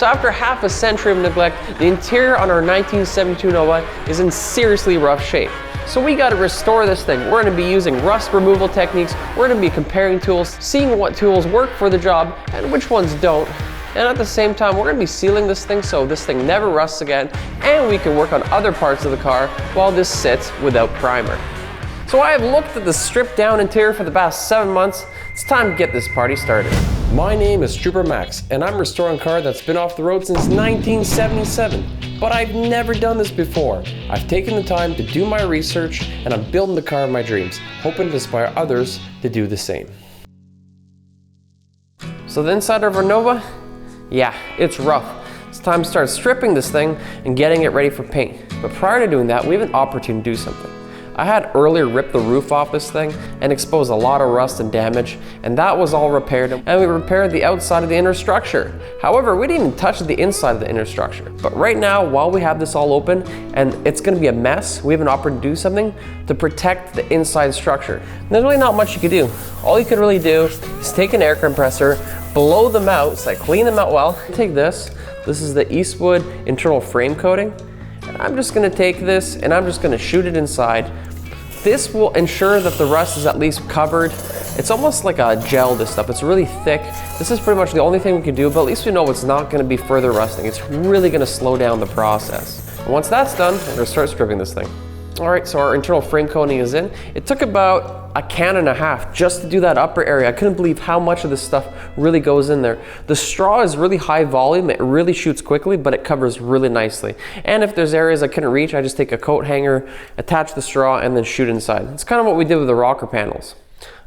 So after half a century of neglect, the interior on our 1972 Nova is in seriously rough shape. So we got to restore this thing. We're going to be using rust removal techniques. We're going to be comparing tools, seeing what tools work for the job and which ones don't. And at the same time, we're going to be sealing this thing so this thing never rusts again, and we can work on other parts of the car while this sits without primer. So I have looked at the stripped down interior for the past 7 months. It's time to get this party started. My name is Trooper Max, and I'm restoring a car that's been off the road since 1977. But I've never done this before. I've taken the time to do my research, and I'm building the car of my dreams, hoping to inspire others to do the same. So the inside of our Nova, yeah, it's rough. It's time to start stripping this thing and getting it ready for paint. But prior to doing that, we have an opportunity to do something. I had earlier ripped the roof off this thing and exposed a lot of rust and damage, and that was all repaired, and we repaired the outside of the inner structure. However, we didn't even touch the inside of the inner structure. But right now, while we have this all open and it's going to be a mess, we have an opportunity to do something to protect the inside structure. And there's really not much you could do. All you could really do is take an air compressor, blow them out, so clean them out well. Take this. This is the Eastwood internal frame coating. And I'm just going to take this and I'm just going to shoot it inside. This will ensure that the rust is at least covered. It's almost like a gel, this stuff. It's really thick. This is pretty much the only thing we can do, but at least we know it's not going to be further rusting. It's really going to slow down the process. And once that's done, we're going to start stripping this thing. All right, so our internal frame coating is in. It took about a can and a half just to do that upper area. I couldn't believe how much of this stuff really goes in there. The straw is really high volume. It really shoots quickly, but it covers really nicely. And if there's areas I couldn't reach, I just take a coat hanger, attach the straw, and then shoot inside. It's kind of what we did with the rocker panels.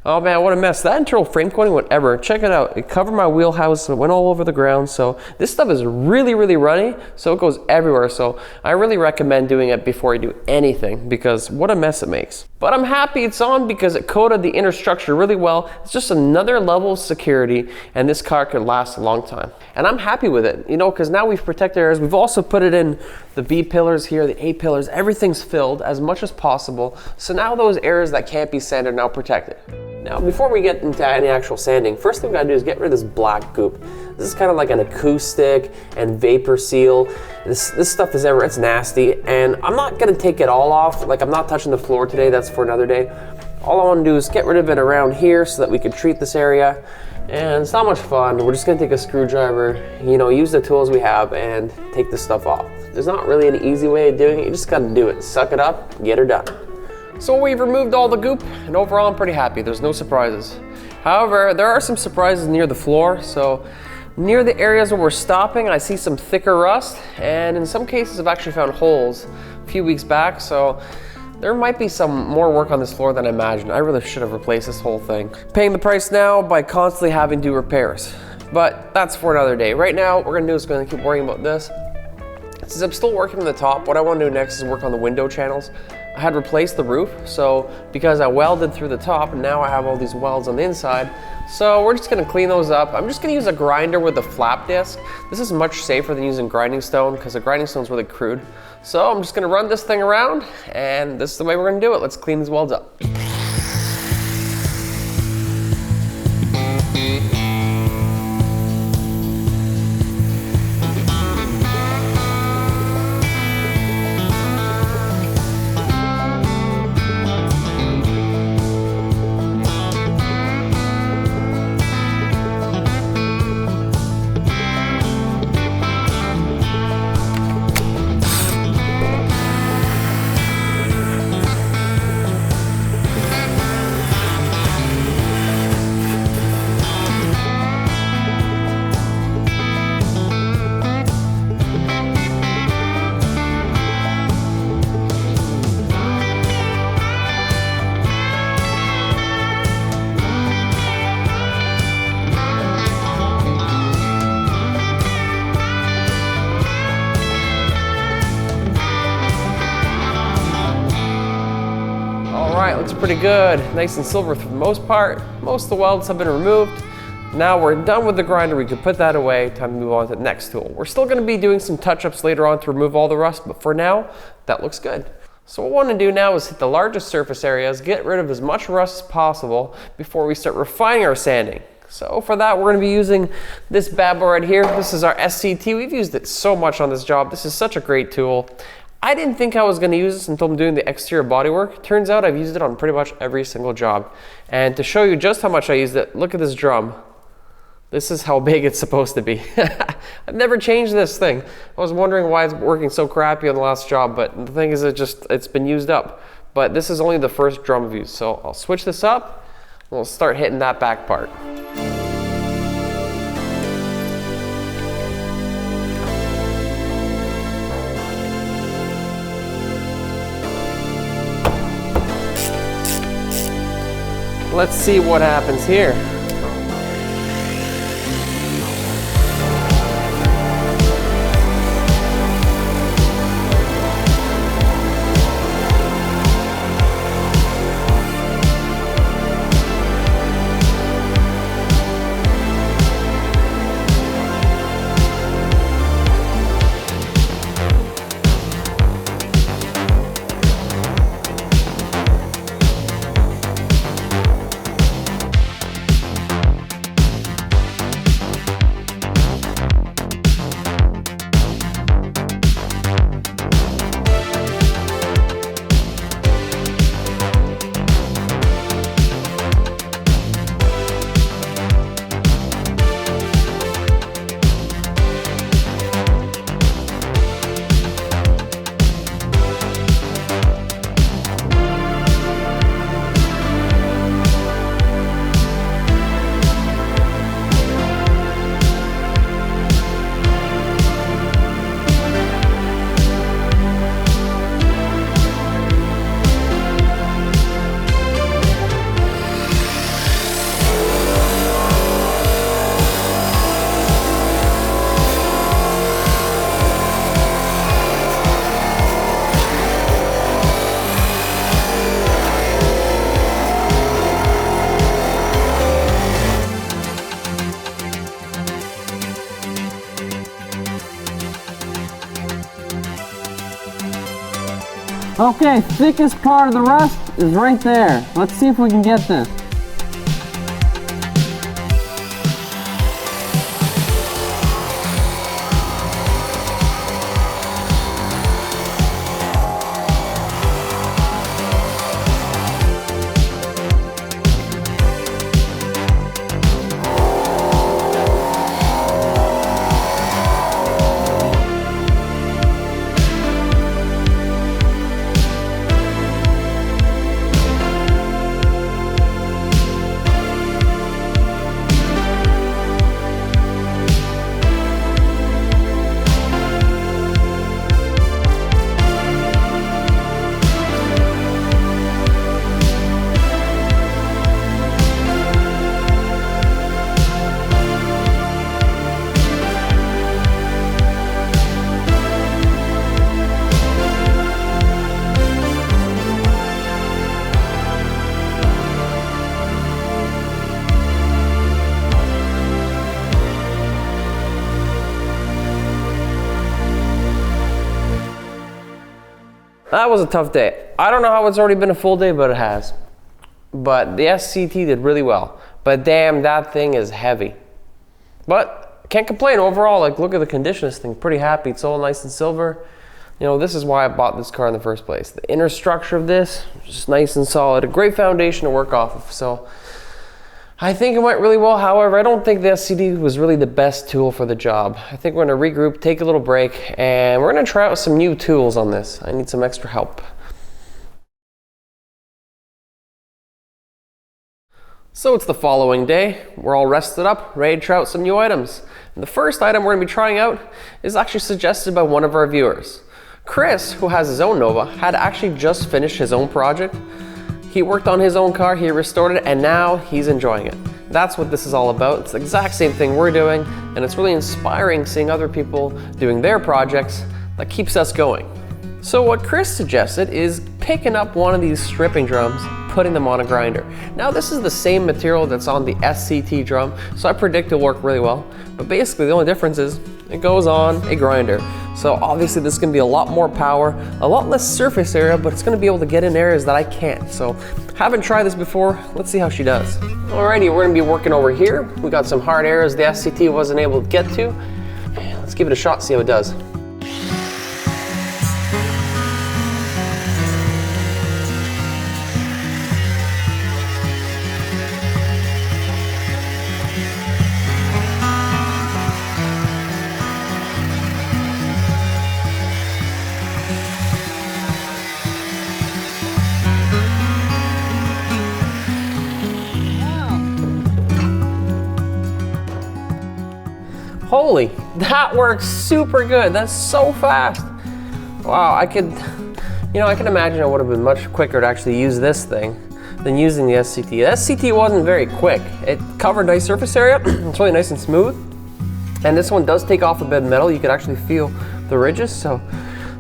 Oh man, what a mess. That internal frame coating, whatever, check it out. It covered my wheelhouse, it went all over the ground. So this stuff is really, really runny, so it goes everywhere. So I really recommend doing it before you do anything, because what a mess it makes. But I'm happy it's on because it coated the inner structure really well. It's just another level of security, and this car could last a long time. And I'm happy with it, you know, because now we've protected areas. We've also put it in the B pillars here, the A pillars, everything's filled as much as possible. So now those areas that can't be sanded are now protected. Now, before we get into any actual sanding, first thing we gotta do is get rid of this black goop. This is kind of like an acoustic and vapor seal. This stuff is it's nasty, and I'm not gonna take it all off. Like, I'm not touching the floor today, that's for another day. All I wanna do is get rid of it around here so that we can treat this area. And it's not much fun. We're just gonna take a screwdriver, you know, use the tools we have and take this stuff off. There's not really an easy way of doing it. You just gotta do it. Suck it up, get her done. So we've removed all the goop, and overall I'm pretty happy. There's no surprises. However, there are some surprises near the floor. So near the areas where we're stopping, I see some thicker rust, and in some cases I've actually found holes a few weeks back. So there might be some more work on this floor than I imagined. I really should have replaced this whole thing. Paying the price now by constantly having to do repairs. But that's for another day. Right now, what we're gonna do is gonna keep worrying about this. Since I'm still working on the top, what I wanna do next is work on the window channels. I had replaced the roof, so because I welded through the top, now I have all these welds on the inside. So we're just gonna clean those up. I'm just gonna use a grinder with a flap disc. This is much safer than using grinding stone because a grinding stone is really crude. So I'm just gonna run this thing around, and this is the way we're gonna do it. Let's clean these welds up. Looks pretty good, nice and silver for the most part. Most of the welds have been removed. Now we're done with the grinder, we can put that away. Time to move on to the next tool. We're still gonna be doing some touch-ups later on to remove all the rust, but for now, that looks good. So what we want to do now is hit the largest surface areas, get rid of as much rust as possible before we start refining our sanding. So for that, we're gonna be using this bad boy right here. This is our SCT. We've used it so much on this job. This is such a great tool. I didn't think I was gonna use this until I'm doing the exterior body work. Turns out I've used it on pretty much every single job. And to show you just how much I used it, look at this drum. This is how big it's supposed to be. I've never changed this thing. I was wondering why it's working so crappy on the last job, but the thing is it's been used up. But this is only the first drum I've used. So I'll switch this up, and we'll start hitting that back part. Let's see what happens here. Okay, thickest part of the rust is right there. Let's see if we can get this. That was a tough day. I don't know how it's already been a full day, but it has. But the SCT did really well. But damn, that thing is heavy. But can't complain overall. Like, look at the condition of this thing. Pretty happy. It's all nice and silver. You know, this is why I bought this car in the first place. The inner structure of this is just nice and solid. A great foundation to work off of. So I think it went really well. However, I don't think the SCT was really the best tool for the job. I think we're gonna regroup, take a little break, and we're gonna try out some new tools on this. I need some extra help. So it's the following day. We're all rested up, ready to try out some new items. And the first item we're gonna be trying out is actually suggested by one of our viewers. Chris, who has his own Nova, had actually just finished his own project. He worked on his own car, he restored it, and now he's enjoying it. That's what this is all about. It's the exact same thing we're doing, and it's really inspiring seeing other people doing their projects that keeps us going. So what Chris suggested is picking up one of these stripping drums, putting them on a grinder. Now this is the same material that's on the SCT drum, so I predict it'll work really well. But basically the only difference is it goes on a grinder. So obviously this is gonna be a lot more power, a lot less surface area, but it's gonna be able to get in areas that I can't. So haven't tried this before, let's see how she does. Alrighty, we're gonna be working over here. We got some hard areas the SCT wasn't able to get to. Let's give it a shot, see how it does. Holy, that works super good. That's so fast. Wow, I can imagine it would have been much quicker to actually use this thing than using the SCT. The SCT wasn't very quick. It covered nice surface area. It's really nice and smooth. And this one does take off a bit of metal. You could actually feel the ridges. So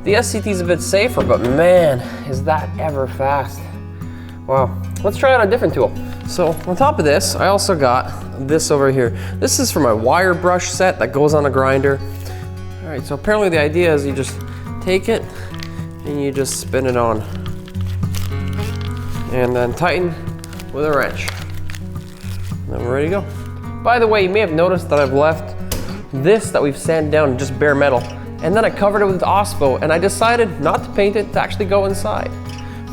the SCT is a bit safer, but man, is that ever fast. Wow, let's try out a different tool. So on top of this, I also got this over here. This is for my wire brush set that goes on a grinder. All right, so apparently the idea is you just take it and you just spin it on. And then tighten with a wrench. And then we're ready to go. By the way, you may have noticed that I've left this that we've sanded down just bare metal. And then I covered it with OSPO, and I decided not to paint it, to actually go inside.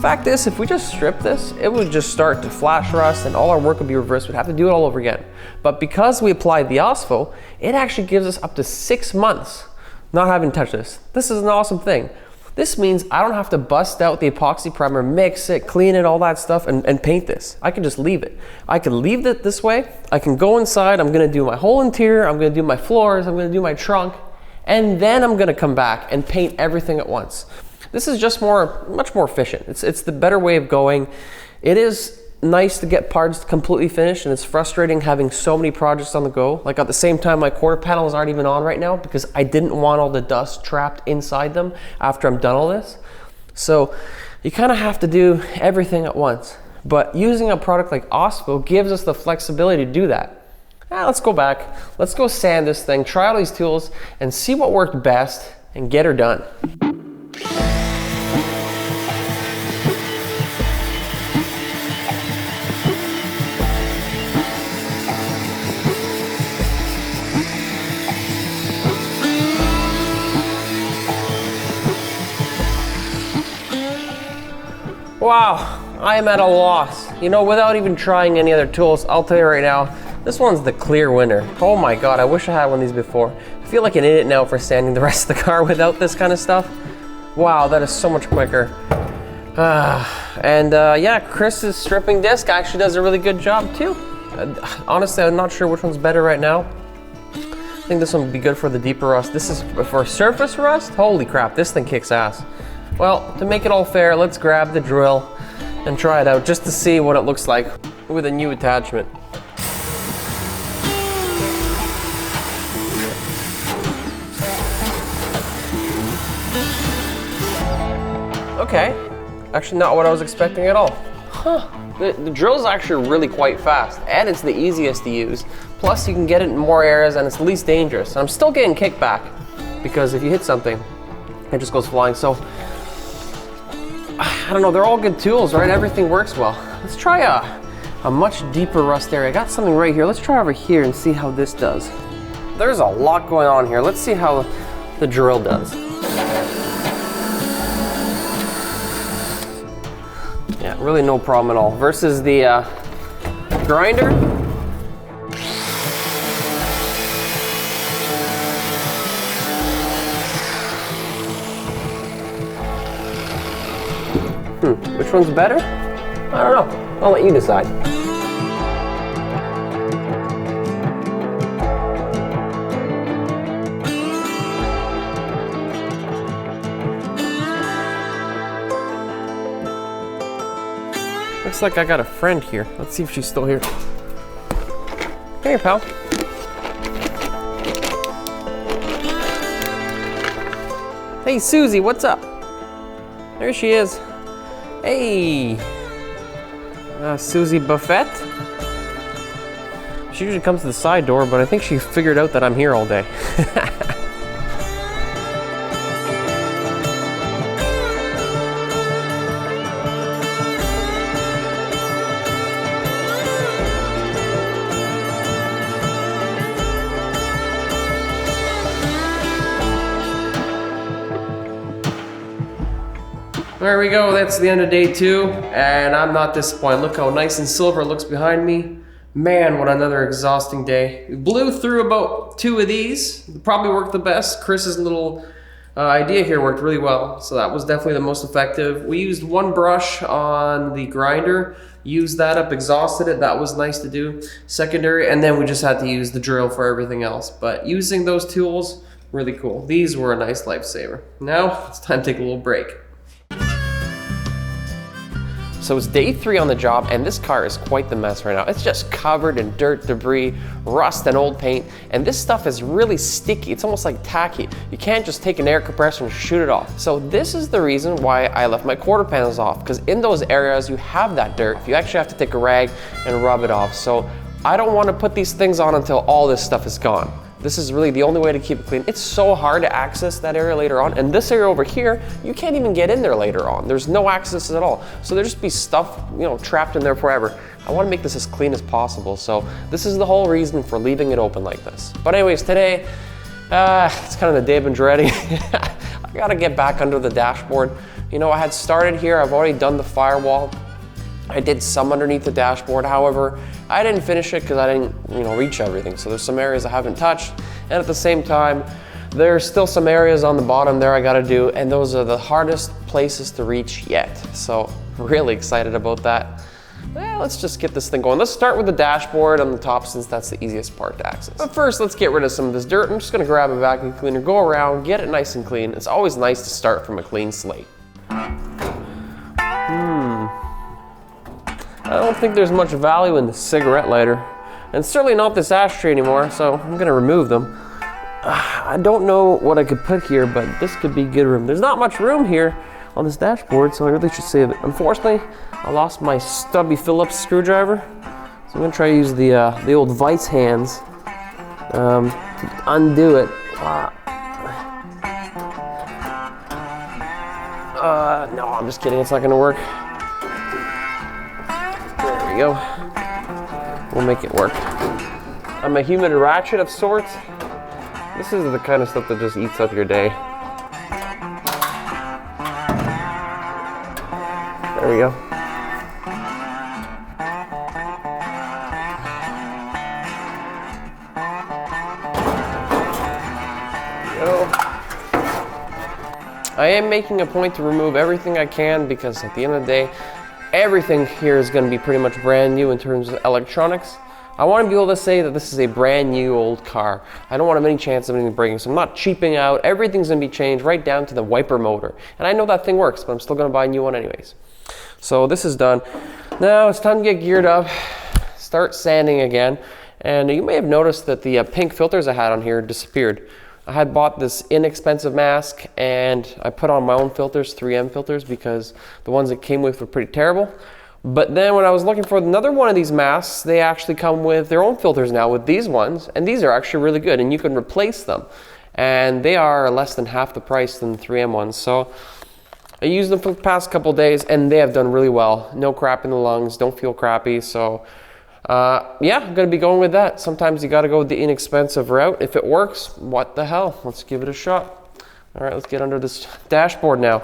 Fact is, if we just strip this, it would just start to flash rust and all our work would be reversed. We'd have to do it all over again. But because we applied the OSPO, it actually gives us up to 6 months not having touched this. This is an awesome thing. This means I don't have to bust out the epoxy primer, mix it, clean it, all that stuff, and paint this. I can just leave it. I can leave it this way. I can go inside. I'm gonna do my whole interior. I'm gonna do my floors. I'm gonna do my trunk. And then I'm gonna come back and paint everything at once. This is just much more efficient. It's the better way of going. It is nice to get parts completely finished, and it's frustrating having so many projects on the go. Like at the same time, my quarter panels aren't even on right now because I didn't want all the dust trapped inside them after I'm done all this. So you kind of have to do everything at once. But using a product like OSPO gives us the flexibility to do that. Let's go back. Let's go sand this thing, try all these tools, and see what worked best and get her done. Wow, I am at a loss. You know, without even trying any other tools, I'll tell you right now, this one's the clear winner. Oh my God, I wish I had one of these before. I feel like an idiot now for sanding the rest of the car without this kind of stuff. Wow, that is so much quicker. Yeah, Chris's stripping disc actually does a really good job too. Honestly, I'm not sure which one's better right now. I think this one would be good for the deeper rust. This is for surface rust. Holy crap, this thing kicks ass. Well, to make it all fair, let's grab the drill and try it out just to see what it looks like with a new attachment. Okay, actually not what I was expecting at all. Huh, the drill's actually really quite fast, and it's the easiest to use. Plus you can get it in more areas and it's the least dangerous. I'm still getting kickback because if you hit something, it just goes flying. So I don't know, they're all good tools, right? Everything works well. Let's try a much deeper rust area. I got something right here. Let's try over here and see how this does. There's a lot going on here. Let's see how the drill does. Yeah, really no problem at all. Versus the grinder. Which one's better? I don't know. I'll let you decide. Looks like I got a friend here. Let's see if she's still here. Hey, pal. Hey, Susie, what's up? There she is. Hey, Susie Buffett. She usually comes to the side door, but I think she figured out that I'm here all day. There we go, that's the end of day 2, and I'm not disappointed. Look how nice and silver it looks behind me. Man, what another exhausting day. We blew through about 2 of these. Probably worked the best. Chris's little idea here worked really well, so that was definitely the most effective. We used 1 brush on the grinder, used that up, exhausted it. That was nice to do. Secondary, and then we just had to use the drill for everything else. But using those tools, really cool. These were a nice lifesaver. Now, it's time to take a little break. So it's day 3 on the job, and this car is quite the mess right now. It's just covered in dirt, debris, rust, and old paint, and this stuff is really sticky. It's almost like tacky. You can't just take an air compressor and shoot it off. So this is the reason why I left my quarter panels off, because in those areas you have that dirt, you actually have to take a rag and rub it off. So I don't want to put these things on until all this stuff is gone. This is really the only way to keep it clean. It's so hard to access that area later on. And this area over here, you can't even get in there later on. There's no access at all. So there'll just be stuff, trapped in there forever. I want to make this as clean as possible. So this is the whole reason for leaving it open like this. But anyways, today, it's kind of the day I've been dreading. I gotta get back under the dashboard. I had started here. I've already done the firewall. I did some underneath the dashboard. However, I didn't finish it because I didn't, reach everything. So there's some areas I haven't touched. And at the same time, there's still some areas on the bottom there I gotta do. And those are the hardest places to reach yet. So really excited about that. Well, let's just get this thing going. Let's start with the dashboard on the top since that's the easiest part to access. But first, let's get rid of some of this dirt. I'm just gonna grab a vacuum cleaner, go around, get it nice and clean. It's always nice to start from a clean slate. I don't think there's much value in the cigarette lighter, and certainly not this ashtray anymore, so I'm gonna remove them. I don't know what I could put here, but this could be good room. There's not much room here on this dashboard, so I really should save it. Unfortunately, I lost my stubby Phillips screwdriver, so I'm gonna try to use the old vice hands to undo it. No, I'm just kidding, it's not gonna work. There we go. We'll make it work. I'm a human ratchet of sorts. This is the kind of stuff that just eats up your day. There we go. I am making a point to remove everything I can because at the end of the day, everything here is going to be pretty much brand new in terms of electronics. I want to be able to say that this is a brand new old car. I don't want to have any chance of anything breaking, so I'm not cheaping out. Everything's going to be changed right down to the wiper motor. And I know that thing works, but I'm still going to buy a new one anyways. So this is done. Now it's time to get geared up, start sanding again. And you may have noticed that the pink filters I had on here disappeared. I had bought this inexpensive mask and I put on my own filters, 3M filters, because the ones it came with were pretty terrible. But then when I was looking for another one of these masks, they actually come with their own filters now with these ones, and these are actually really good and you can replace them. And they are less than half the price than the 3M ones. So I used them for the past couple days and they have done really well. No crap in the lungs, don't feel crappy. So yeah, I'm gonna be going with that. Sometimes you gotta go the inexpensive route. If it works, what the hell? Let's give it a shot. All right, let's get under this dashboard now.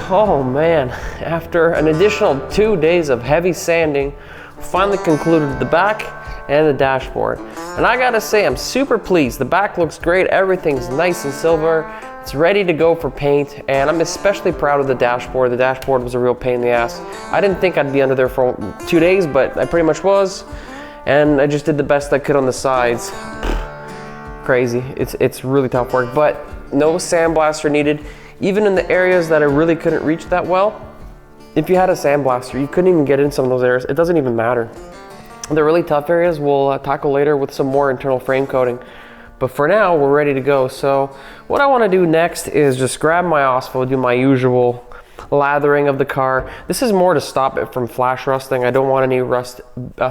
Oh man, after an additional 2 days of heavy sanding, finally concluded the back and the dashboard. And I gotta say, I'm super pleased. The back looks great, everything's nice and silver. It's ready to go for paint, and I'm especially proud of the dashboard. The dashboard was a real pain in the ass. I didn't think I'd be under there for 2 days, but I pretty much was. And I just did the best I could on the sides. Crazy, it's really tough work, but no sandblaster needed. Even in the areas that I really couldn't reach that well, if you had a sandblaster, you couldn't even get in some of those areas. It doesn't even matter. The really tough areas we'll tackle later with some more internal frame coating. But for now, we're ready to go. So what I want to do next is just grab my OSPO, do my usual lathering of the car. This is more to stop it from flash rusting. I don't want any rust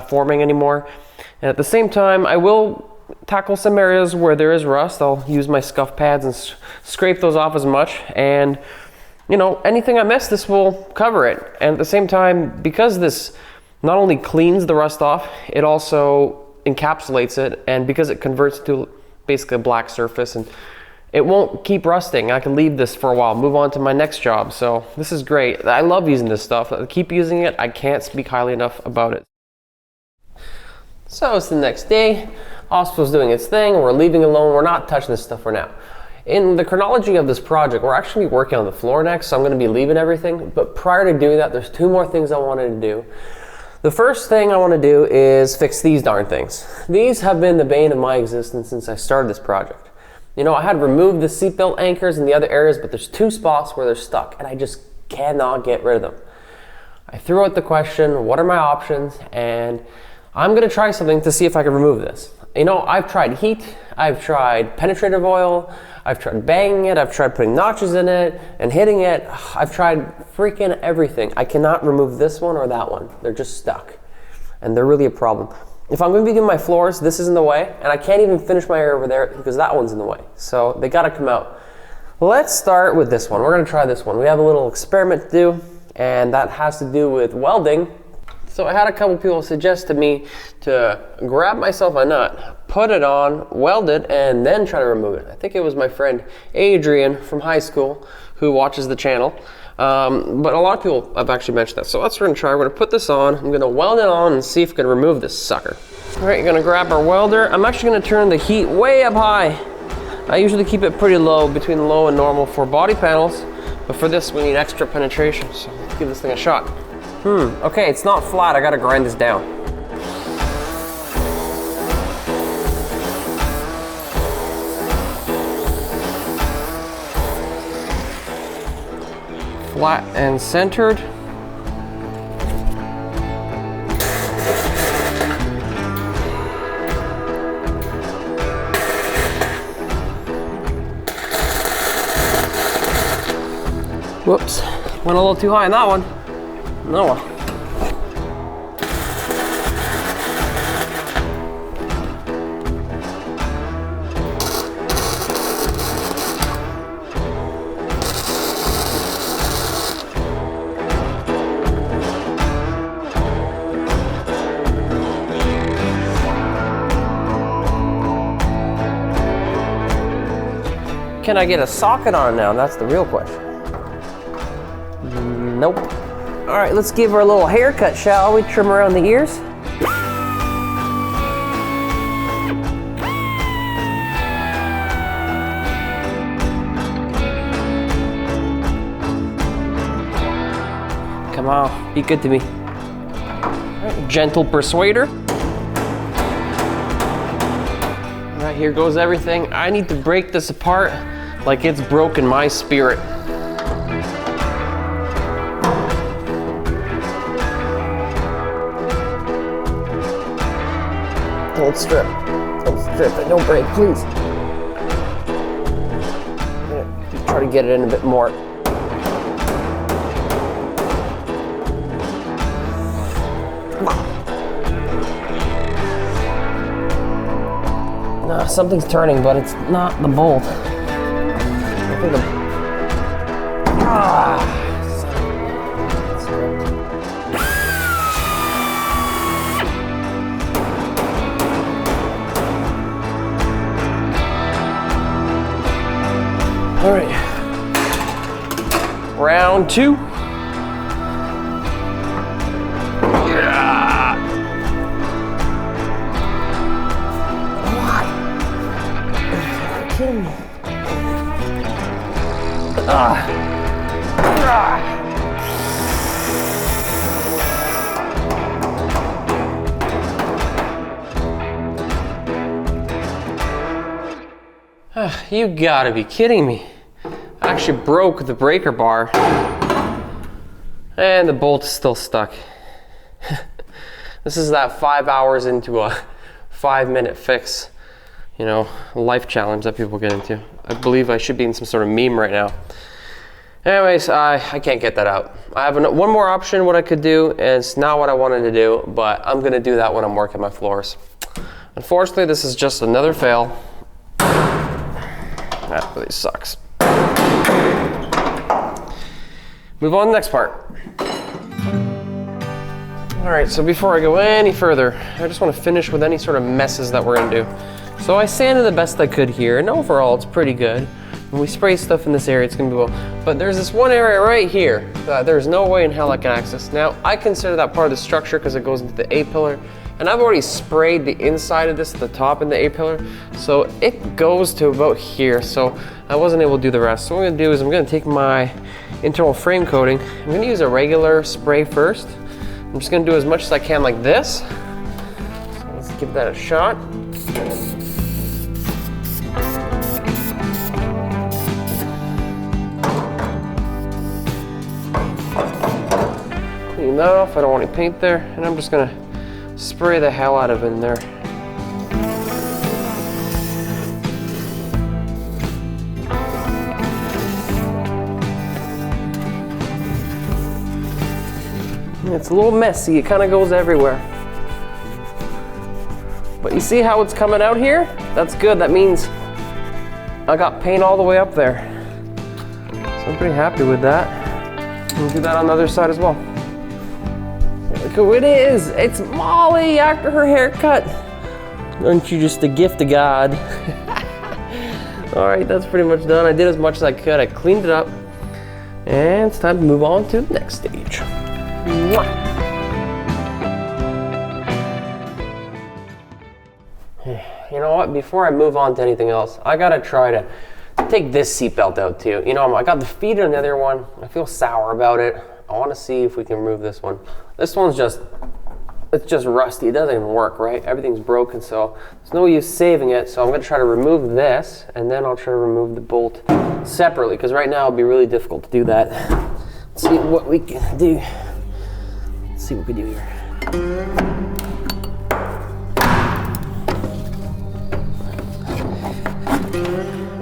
forming anymore. And at the same time, I will tackle some areas where there is rust. I'll use my scuff pads and scrape those off as much, and you know, anything I miss, this will cover it. And at the same time, because this not only cleans the rust off, it also encapsulates it, and because it converts to basically a black surface, and it won't keep rusting. I can leave this for a while, move on to my next job. So this is great. I love using this stuff. I keep using it. I can't speak highly enough about it. So it's the next day. OSPO's doing its thing. We're leaving alone. We're not touching this stuff for now. In the chronology of this project, we're actually working on the floor next, so I'm going to be leaving everything. But prior to doing that, there's 2 more things I wanted to do. The first thing I want to do is fix these darn things. These have been the bane of my existence since I started this project. You know, I had removed the seatbelt anchors in the other areas, but there's 2 spots where they're stuck, and I just cannot get rid of them. I threw out the question, what are my options? And I'm going to try something to see if I can remove this. You know, I've tried heat, I've tried penetrative oil, I've tried banging it, I've tried putting notches in it and hitting it. I've tried freaking everything. I cannot remove this one or that one. They're just stuck, and they're really a problem. If I'm going to be doing my floors, this is in the way, and I can't even finish my area over there because that one's in the way. So they got to come out. Let's start with this one. We're going to try this one. We have a little experiment to do, and that has to do with welding. So I had a couple people suggest to me to grab myself a nut, put it on, weld it, and then try to remove it. I think it was my friend Adrian from high school who watches the channel. But a lot of people have actually mentioned that. So that's what we're gonna try. We're gonna put this on. I'm gonna weld it on and see if we can remove this sucker. All right, you're gonna grab our welder. I'm actually gonna turn the heat way up high. I usually keep it pretty low, between low and normal for body panels. But for this, we need extra penetration. So let's give this thing a shot. Okay, it's not flat. I gotta grind this down. Flat and centered. Whoops, went a little too high on that one. No. Can I get a socket on it now? That's the real question. Nope. All right, let's give her a little haircut, shall we? Trim around the ears. Come on, be good to me. All right, gentle persuader. All right, here goes everything. I need to break this apart like it's broken my spirit. Don't strip it, don't break, please. I'm gonna try to get it in a bit more. No, something's turning, but it's not the bolt. I think All right, round 2. Yeah. What? Are you kidding me? You gotta be kidding me. I actually broke the breaker bar and the bolt is still stuck. This is that 5 hours into a 5-minute fix, you know, life challenge that people get into. I believe I should be in some sort of meme right now. Anyways, I can't get that out. I have one more option what I could do, and it's not what I wanted to do, but I'm gonna do that when I'm working my floors. Unfortunately, this is just another fail. That really sucks. Move on to the next part. All right, so before I go any further, I just want to finish with any sort of messes that we're gonna do. So I sanded the best I could here, and overall it's pretty good. When we spray stuff in this area, it's gonna be well. But there's this one area right here that there's no way in hell I can access. Now, I consider that part of the structure because it goes into the A-pillar, and I've already sprayed the inside of this at the top in the A-pillar, so it goes to about here, so I wasn't able to do the rest. So what I'm gonna do is I'm gonna take my internal frame coating. I'm gonna use a regular spray first. I'm just gonna do as much as I can like this. So let's give that a shot. Clean that off, I don't want any paint there, and I'm just gonna spray the hell out of it in there. It's a little messy, it kind of goes everywhere. But you see how it's coming out here? That's good, that means I got paint all the way up there. So I'm pretty happy with that. We'll do that on the other side as well. Look who it is, it's Molly after her haircut. Aren't you just a gift of God? All right, that's pretty much done. I did as much as I could, I cleaned it up. And it's time to move on to the next stage. Mwah. You know what, before I move on to anything else, I gotta try to take this seatbelt out too. You know, I got the feet on the other one. I feel sour about it. I wanna see if we can remove this one. This one's it's just rusty. It doesn't even work, right? Everything's broken, so there's no use saving it. So I'm gonna try to remove this, and then I'll try to remove the bolt separately, because right now it'll be really difficult to do that. Let's see what we can do. Let's see what we can do here.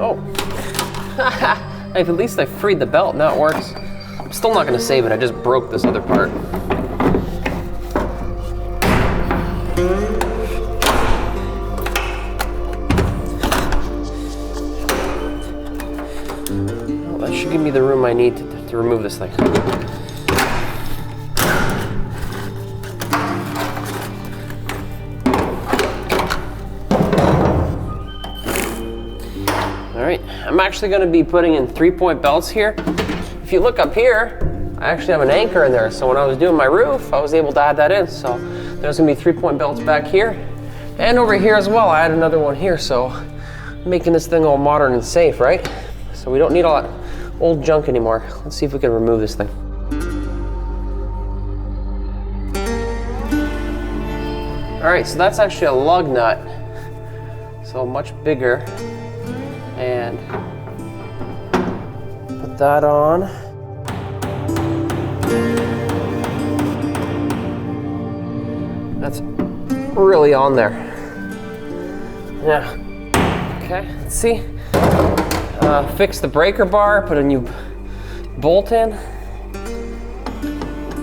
Oh, at least I freed the belt, now it works. I'm still not gonna save it, I just broke this other part. Well, that should give me the room I need to remove this thing. I'm actually going to be putting in 3-point belts here. If you look up here, I actually have an anchor in there. So when I was doing my roof, I was able to add that in. So there's going to be 3-point belts back here. And over here as well, I had another one here. So making this thing all modern and safe, right? So we don't need all that old junk anymore. Let's see if we can remove this thing. All right, so that's actually a lug nut. So much bigger. And put that on. That's really on there. Yeah. Okay, let's see. Fix the breaker bar, put a new bolt in.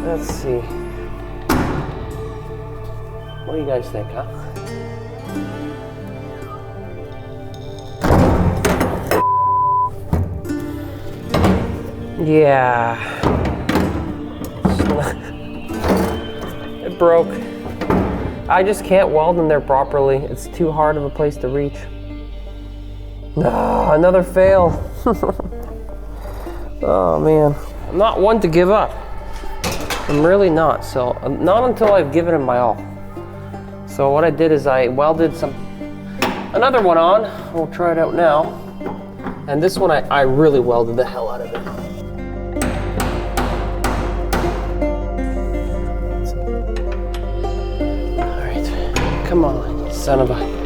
Let's see. What do you guys think, huh? Yeah, it broke. I just can't weld in there properly. It's too hard of a place to reach. Ah, another fail. Oh man. I'm not one to give up. I'm really not, so not until I've given it my all. So what I did is I welded another one on. We'll try it out now. And this one I really welded the hell out of it. All right, come on, you son of a.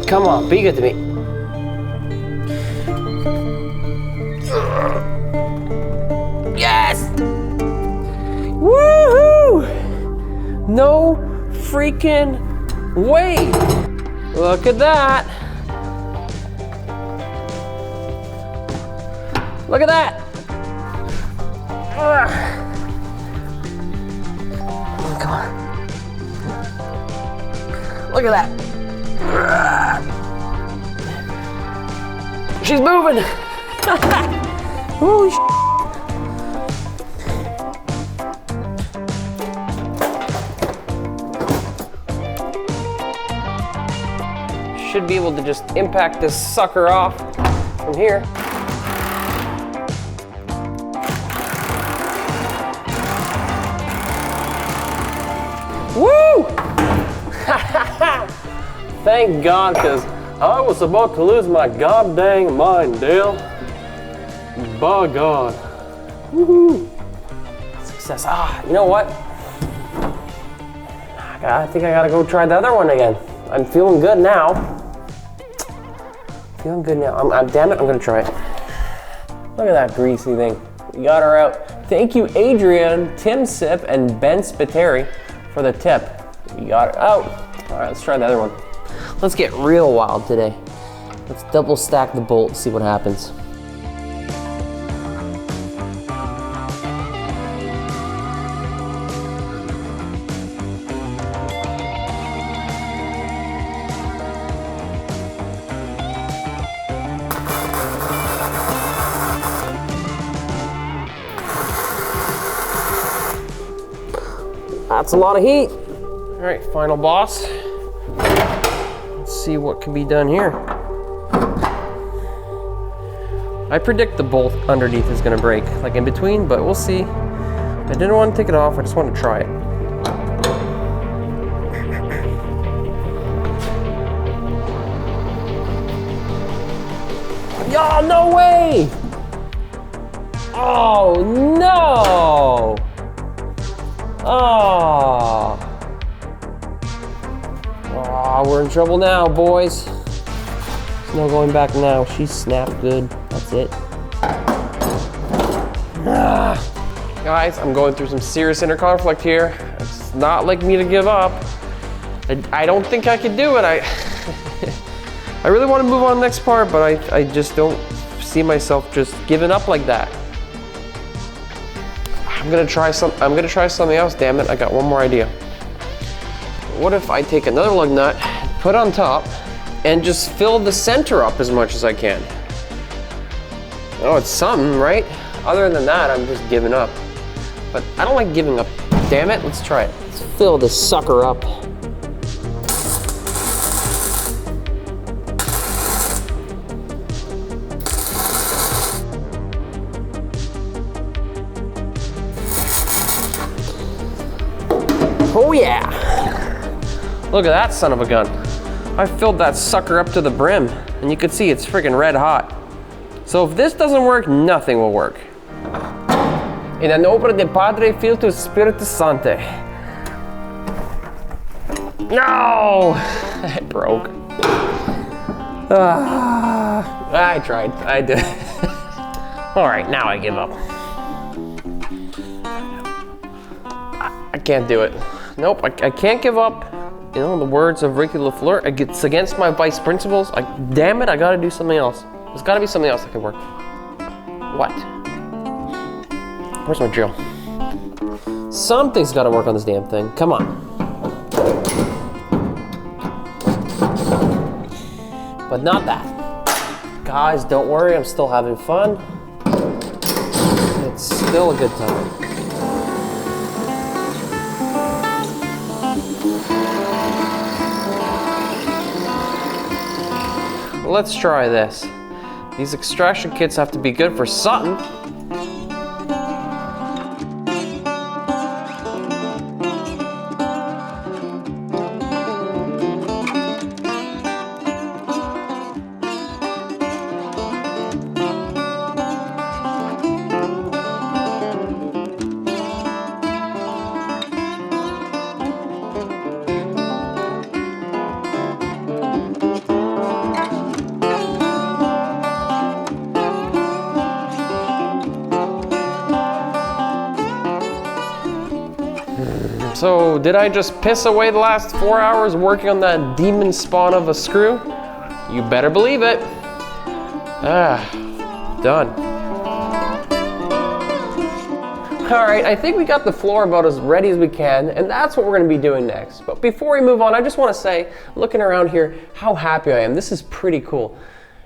Come on, be good to me. Yes! Woohoo! No freaking way! Look at that! Look at that! Come on. Look at that! She's moving! Holy sh**. Should be able to just impact this sucker off from here. Woo! Thank God, because I was about to lose my goddamn mind, Dale. By God. Woohoo! Success. You know what? I think I gotta go try the other one again. I'm feeling good now. Feeling good now. Damn it, I'm gonna try it. Look at that greasy thing. We got her out. Thank you, Adrian, Tim Sip, and Ben Spiteri for the tip. We got it out. All right, let's try the other one. Let's get real wild today. Let's double stack the bolt and see what happens. That's a lot of heat. All right, final boss. Let's see what can be done here. I predict the bolt underneath is gonna break, like in between, but we'll see. I didn't want to take it off, I just want to try it. Y'all, no way! Oh, no! Oh, we're in trouble now, boys. There's no going back now. She snapped good. That's it. Guys, I'm going through some serious inner conflict here. It's not like me to give up. I don't think I can do it. I really want to move on to the next part, but I just don't see myself just giving up like that. I'm gonna try something else, damn it. I got one more idea. What if I take another lug nut, put on top, and just fill the center up as much as I can? Oh, it's something, right? Other than that, I'm just giving up. But I don't like giving up. Damn it, let's try it. Let's fill this sucker up. Oh yeah! Look at that son of a gun. I filled that sucker up to the brim, and you can see it's freaking red hot. So if this doesn't work, nothing will work. In the nombre de Padre, Filio, Spiritus Sancti. No! It broke. I tried. I did. All right, now I give up. I can't do it. Nope, I can't give up. You know, the words of Ricky LaFleur, it's against my vice principles. Damn it, I gotta do something else. There's gotta be something else that can work. What? Where's my drill? Something's gotta work on this damn thing. Come on. But not that. Guys, don't worry, I'm still having fun. It's still a good time. Let's try this. These extraction kits have to be good for something. So did I just piss away the last 4 hours working on that demon spawn of a screw? You better believe it. Done. All right, I think we got the floor about as ready as we can, and that's what we're gonna be doing next. But before we move on, I just wanna say, looking around here, how happy I am. This is pretty cool.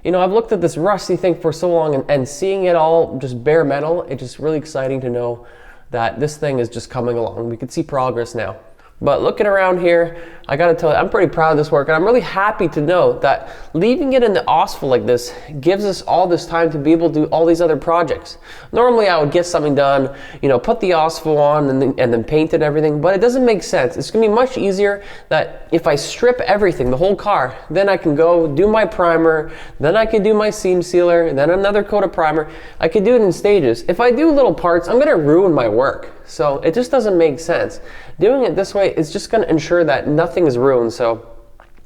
You know, I've looked at this rusty thing for so long, and seeing it all just bare metal, it's just really exciting to know that this thing is just coming along. We can see progress now. But looking around here, I gotta tell you, I'm pretty proud of this work, and I'm really happy to know that leaving it in the asphalt like this gives us all this time to be able to do all these other projects. Normally I would get something done, you know, put the asphalt on and then paint it and everything, but it doesn't make sense. It's gonna be much easier that if I strip everything, the whole car, then I can go do my primer, then I can do my seam sealer, and then another coat of primer. I could do it in stages. If I do little parts, I'm gonna ruin my work. So it just doesn't make sense. Doing it this way is just gonna ensure that nothing is ruined. So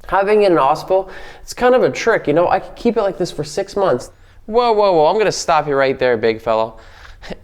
having it in asphalt, it's kind of a trick, you know, I could keep it like this for 6 months. Whoa, I'm gonna stop you right there, big fellow.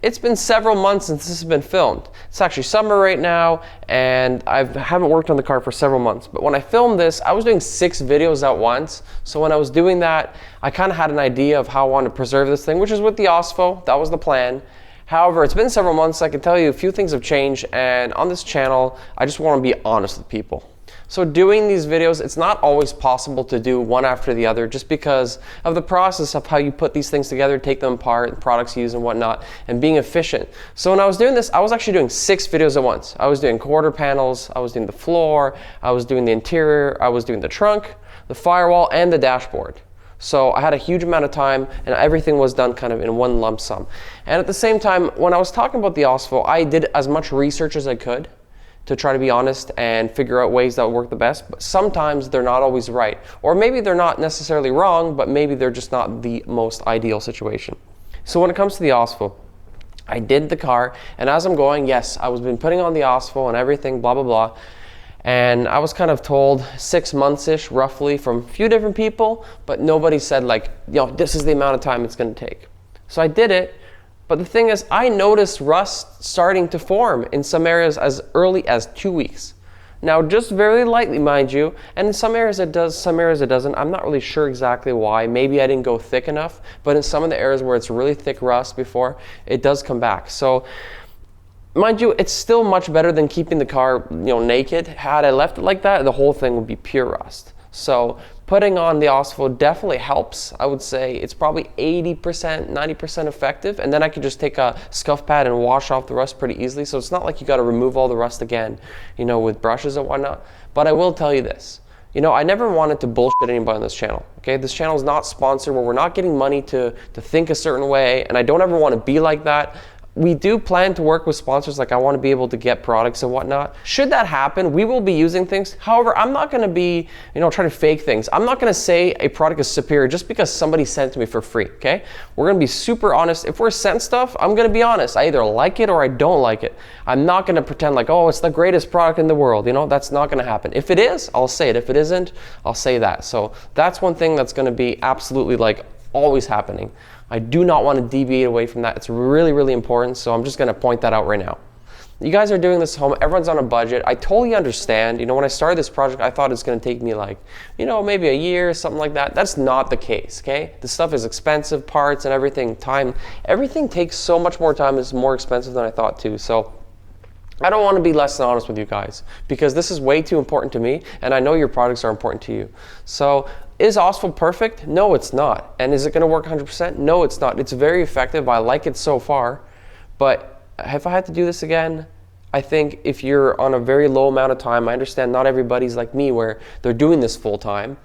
It's been several months since this has been filmed. It's actually summer right now, and I haven't worked on the car for several months. But when I filmed this, I was doing 6 videos at once. So when I was doing that, I kind of had an idea of how I wanted to preserve this thing, which is with the asphalt. That was the plan. However, it's been several months. I can tell you a few things have changed, and on this channel, I just want to be honest with people. So doing these videos, it's not always possible to do one after the other just because of the process of how you put these things together, take them apart, products used and whatnot, and being efficient. So when I was doing this, I was actually doing 6 videos at once. I was doing quarter panels, I was doing the floor, I was doing the interior, I was doing the trunk, the firewall, and the dashboard. So I had a huge amount of time, and everything was done kind of in one lump sum. And at the same time, when I was talking about the asphalt, I did as much research as I could to try to be honest and figure out ways that would work the best. But sometimes they're not always right. Or maybe they're not necessarily wrong, but maybe they're just not the most ideal situation. So when it comes to the asphalt, I did the car, and as I'm going, yes, I was been putting on the asphalt and everything, blah, blah, blah. And I was kind of told 6 months-ish roughly from a few different people, but nobody said like, you know, this is the amount of time it's gonna take. So I did it, but the thing is, I noticed rust starting to form in some areas as early as 2 weeks. Now, just very lightly, mind you, and in some areas it does, some areas it doesn't. I'm not really sure exactly why. Maybe I didn't go thick enough, but in some of the areas where it's really thick rust before, it does come back. So, mind you, it's still much better than keeping the car, you know, naked. Had I left it like that, the whole thing would be pure rust. So putting on the asphalt definitely helps. I would say it's probably 80%, 90% effective, and then I could just take a scuff pad and wash off the rust pretty easily. So it's not like you got to remove all the rust again, you know, with brushes and whatnot. But I will tell you this. You know, I never wanted to bullshit anybody on this channel, okay? This channel is not sponsored where we're not getting money to think a certain way, and I don't ever want to be like that. We do plan to work with sponsors, like I want to be able to get products and whatnot. Should that happen, we will be using things. However, I'm not going to be, you know, trying to fake things. I'm not going to say a product is superior just because somebody sent it to me for free, okay? We're going to be super honest. If we're sent stuff, I'm going to be honest. I either like it or I don't like it. I'm not going to pretend like, oh, it's the greatest product in the world. You know, that's not going to happen. If it is, I'll say it. If it isn't, I'll say that. So that's one thing that's going to be absolutely like always happening. I do not want to deviate away from that. It's really, really important. So I'm just going to point that out right now. You guys are doing this at home. Everyone's on a budget. I totally understand. You know, when I started this project, I thought it's going to take me like, you know, maybe a year, something like that. That's not the case, okay? This stuff is expensive, parts and everything, time. Everything takes so much more time. It's more expensive than I thought too. So I don't want to be less than honest with you guys because this is way too important to me, and I know your products are important to you. So is asphalt perfect? No, it's not. And is it going to work 100%? No, it's not. It's very effective. I like it so far. But if I had to do this again, I think if you're on a very low amount of time, I understand not everybody's like me where they're doing this full time.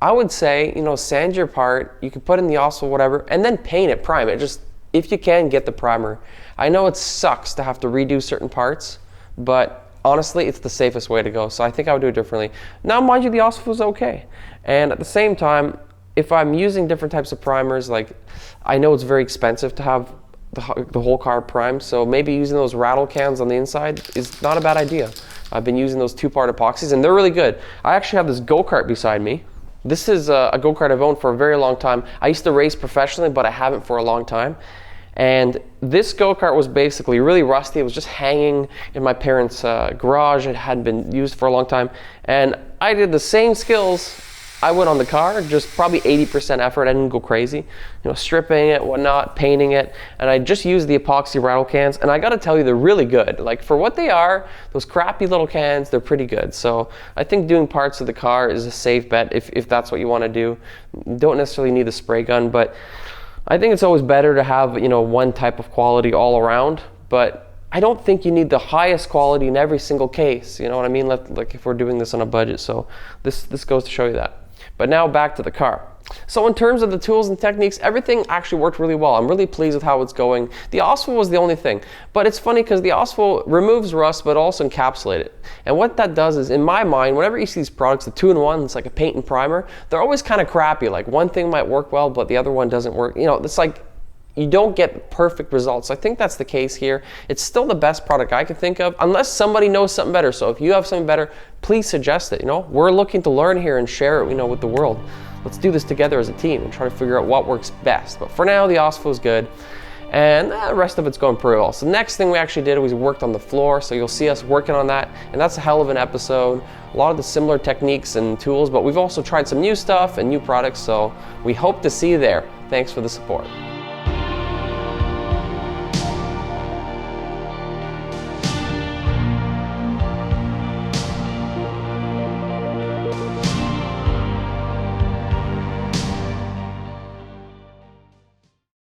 I would say, sand your part, you can put in the OSFO, whatever, and then paint it, prime it. Just, if you can, get the primer. I know it sucks to have to redo certain parts, but honestly, it's the safest way to go, so I think I would do it differently. Now, mind you, the OSFO is okay. And at the same time, if I'm using different types of primers, like, I know it's very expensive to have the whole car primed, so maybe using those rattle cans on the inside is not a bad idea. I've been using those 2-part epoxies, and they're really good. I actually have this go-kart beside me. This is a go-kart I've owned for a very long time. I used to race professionally, but I haven't for a long time. And this go-kart was basically really rusty. It was just hanging in my parents' garage. It hadn't been used for a long time. And I did the same skills I went on the car, just probably 80% effort. I didn't go crazy. Stripping it, whatnot, painting it. And I just used the epoxy rattle cans. And I gotta tell you, they're really good. Like, for what they are, those crappy little cans, they're pretty good. So I think doing parts of the car is a safe bet if that's what you wanna do. You don't necessarily need the spray gun, but I think it's always better to have, one type of quality all around, but I don't think you need the highest quality in every single case. You know what I mean? Like if we're doing this on a budget. So this goes to show you that. But now back to the car. So in terms of the tools and techniques, everything actually worked really well. I'm really pleased with how it's going. The OSFO was the only thing. But it's funny because the OSFO removes rust but also encapsulates it. And what that does is, in my mind, whenever you see these products, the 2-in-1, it's like a paint and primer, they're always kind of crappy. Like, one thing might work well, but the other one doesn't work. It's like you don't get perfect results. I think that's the case here. It's still the best product I can think of, unless somebody knows something better. So if you have something better, please suggest it. We're looking to learn here and share it, with the world. Let's do this together as a team and try to figure out what works best. But for now, the OSFO is good, and the rest of it's going pretty well. So the next thing we actually did was we worked on the floor. So you'll see us working on that, and that's a hell of an episode. A lot of the similar techniques and tools, but we've also tried some new stuff and new products. So we hope to see you there. Thanks for the support.